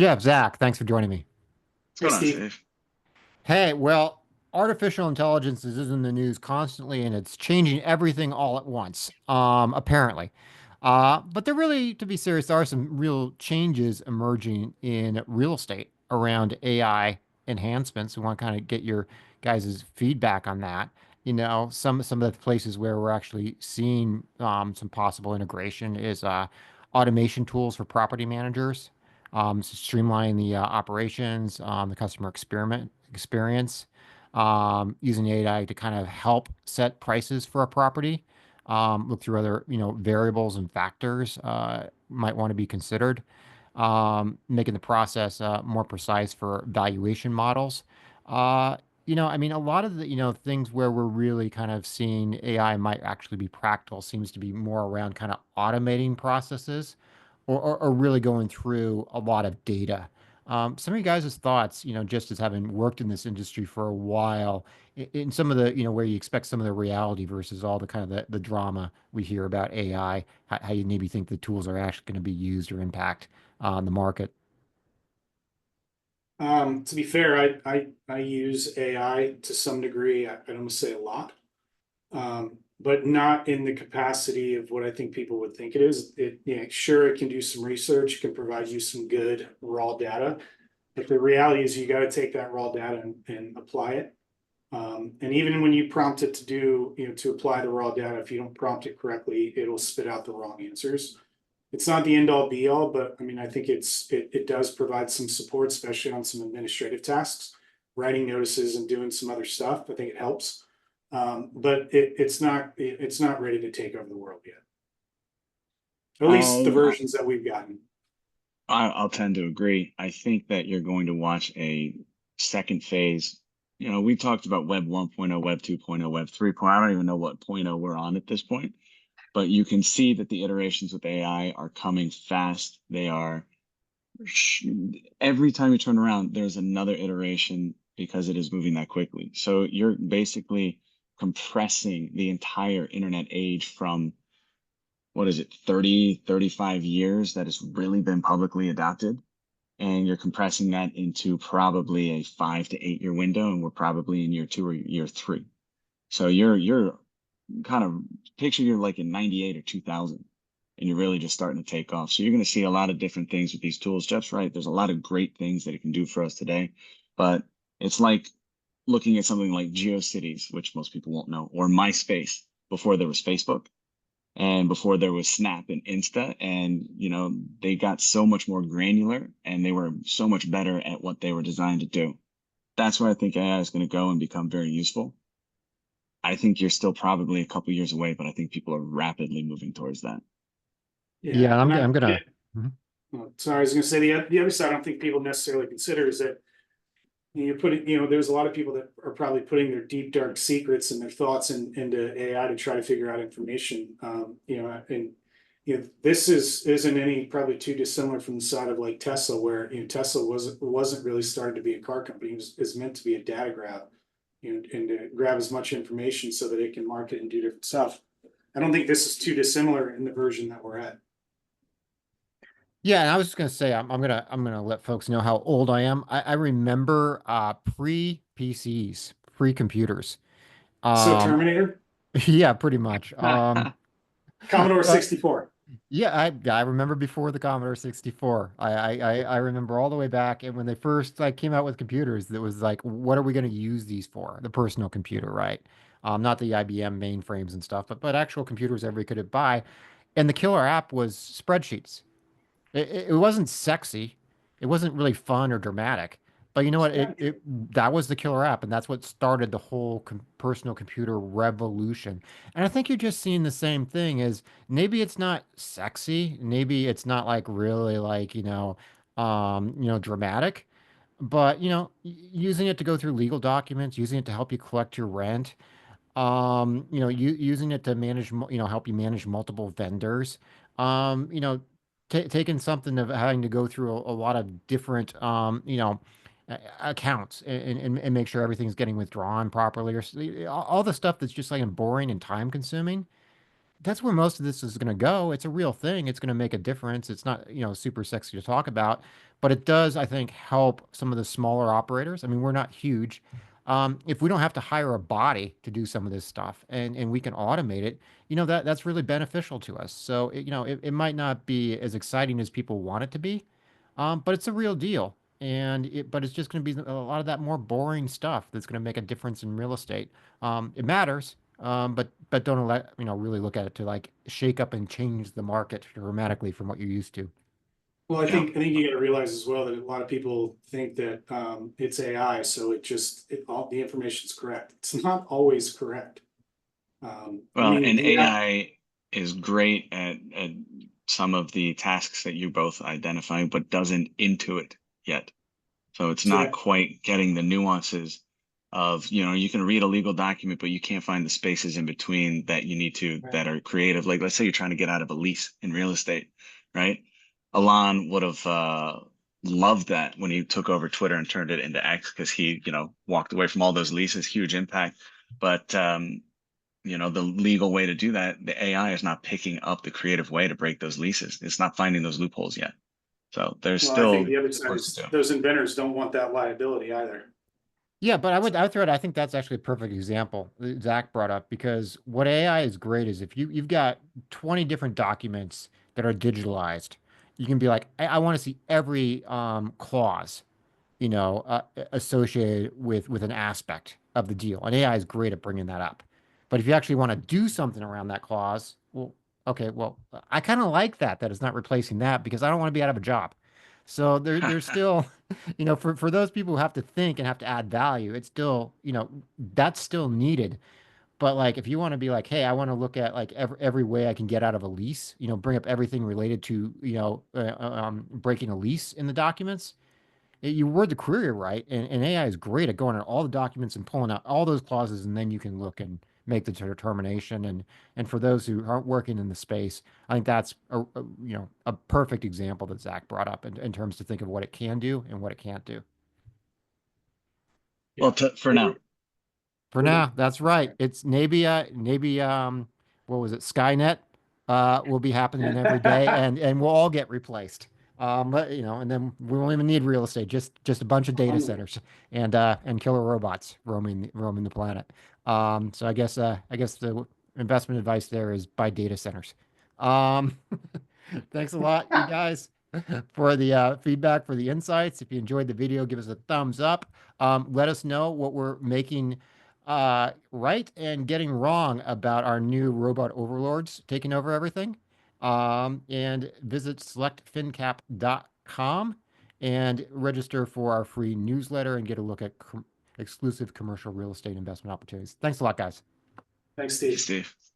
Jeff, Zach, thanks for joining me. What's Hey, going on, Steve. Steve? Hey, well, artificial intelligence is in the news constantly and it's changing everything all at once, apparently. But there really, to be serious, there are some real changes emerging in real estate around AI enhancements. We want to kind of get your guys' feedback on that. Some of the places where we're actually seeing some possible integration is automation tools for property managers, so streamline the operations, the customer experience, using AI to kind of help set prices for a property. Look through other, variables and factors might want to be considered, making the process more precise for valuation models. I mean, a lot of the, things where we're really kind of seeing AI might actually be practical seems to be more around kind of automating processes or really going through a lot of data. Some of you guys' thoughts, just as having worked in this industry for a while, in some of the, where you expect some of the reality versus all the kind of the drama we hear about AI, how you maybe think the tools are actually going to be used or impact the market. To be fair, I use AI to some degree. I don't want to say a lot, but not in the capacity of what I think people would think it is. Sure, it can do some research, it can provide you some good raw data, but the reality is you got to take that raw data and apply it. And even when you prompt it to do, to apply the raw data, if you don't prompt it correctly, it'll spit out the wrong answers. It's not the end all be all, but I mean, I think it does provide some support, especially on some administrative tasks, writing notices and doing some other stuff. I think it helps. But it's not ready to take over the world yet. At least the I'll versions that we've gotten. I'll tend to agree. I think that you're going to watch a second phase. We talked about Web 1.0, Web 2.0, Web 3.0. I don't even know what point oh we're on at this point, but you can see that the iterations with AI are coming fast. They are every time you turn around, there's another iteration because it is moving that quickly. So you're basically compressing the entire internet age from what is it, 30, 35 years that has really been publicly adopted. And you're compressing that into probably a 5 to 8 year window, and we're probably in year two or year three. So you're kind of picture you're like in 98 or 2000, and you're really just starting to take off. So you're going to see a lot of different things with these tools. Jeff's right. There's a lot of great things that it can do for us today, but it's like looking at something like GeoCities, which most people won't know, or MySpace before there was Facebook and before there was Snap and Insta. And, they got so much more granular and they were so much better at what they were designed to do. That's where I think AI is going to go and become very useful. I think you're still probably a couple years away, but I think people are rapidly moving towards that. Yeah, Yeah, and I'm gonna. Mhm. sorry, I was going to say the other side I don't think people necessarily consider is that you put it, there's a lot of people that are probably putting their deep, dark secrets and their thoughts into AI to try to figure out information. And this isn't any probably too dissimilar from the side of like Tesla, where Tesla wasn't really started to be a car company. It was meant to be a data grab, and to grab as much information so that it can market and do different stuff. I don't think this is too dissimilar in the version that we're at. Yeah, and I was just gonna say I'm gonna let folks know how old I am. I remember pre-PCs, pre-computers. So Um, Terminator, yeah, pretty much. Commodore Uh, 64. Yeah, I remember before the Commodore 64. I remember all the way back and when they first like came out with computers, that was like, what are we going to use these for? The personal computer, right? Not the IBM mainframes and stuff, but actual computers everybody could buy. And the killer app was spreadsheets. It wasn't sexy. It wasn't really fun or dramatic. But you know what? That was the killer app, and that's what started the whole personal computer revolution. And I think you're just seeing the same thing as maybe it's not sexy, maybe it's not like really like, dramatic, but using it to go through legal documents, using it to help you collect your rent, using it to manage, help you manage multiple vendors. Um, you know, taking something of having to go through a lot of different, accounts and make sure everything's getting withdrawn properly, or all the stuff that's just like boring and time consuming. that's where most of this is going to go. It's a real thing. It's going to make a difference. It's not, super sexy to talk about, but it does, I think, help some of the smaller operators. I mean, we're not huge. If we don't have to hire a body to do some of this stuff and we can automate it, that's really beneficial to us. So, it might not be as exciting as people want it to be, but it's a real deal. But it's just going to be a lot of that more boring stuff that's going to make a difference in real estate. It matters, but don't let really look at it to like shake up and change the market dramatically from what you're used to. Well, I Yeah. think you got to realize as well that a lot of people think that it's AI, so all the information's correct. It's not always correct. Well, and the app, AI is great at some of the tasks that you both identify, but doesn't intuit yet. So it's yeah, not quite getting the nuances of, you can read a legal document, but you can't find the spaces in between that you need to right. that are creative. Like, let's say you're trying to get out of a lease in real estate, right? Alon would have loved that when he took over Twitter and turned it into X because he, walked away from all those leases, huge impact. But the legal way to do that, the AI is not picking up the creative way to break those leases. It's not finding those loopholes yet. So there's Well, I think still the other side work to is do. those inventors don't want that liability either. Yeah, but I would throw it. I think that's actually a perfect example that Zach brought up because what AI is great is if you've got 20 different documents that are digitalized, you can be like, I want to see every clause, associated with an aspect of the deal. And AI is great at bringing that up. But if you actually want to do something around that clause, well, okay, well, I kind of like that it's not replacing that because I don't want to be out of a job. So there's still, for those people who have to think and have to add value, it's still, that's still needed. But like, if you want to be like, hey, I want to look at like every way I can get out of a lease, bring up everything related to, breaking a lease in the documents, you word the query right, and AI is great at going on all the documents and pulling out all those clauses, and then you can look and make the determination. And for those who aren't working in the space, I think that's a perfect example that Zach brought up in terms to think of what it can do and what it can't do. Well, Yeah. for now. For now, that's right. It's maybe what was it? Skynet will be happening every day, and we'll all get replaced. And then we won't even need real estate, just a bunch of data Onward. centers and killer robots roaming the planet. So I guess the investment advice there is buy data centers. Um, Thanks a lot, you guys, for the feedback, for the insights. If you enjoyed the video, give us a thumbs up. Let us know what we're making right and getting wrong about our new robot overlords taking over everything. And visit selectfincap.com and register for our free newsletter and get a look at exclusive commercial real estate investment opportunities. Thanks a lot, guys. Thanks, Thank you, Steve. Steve.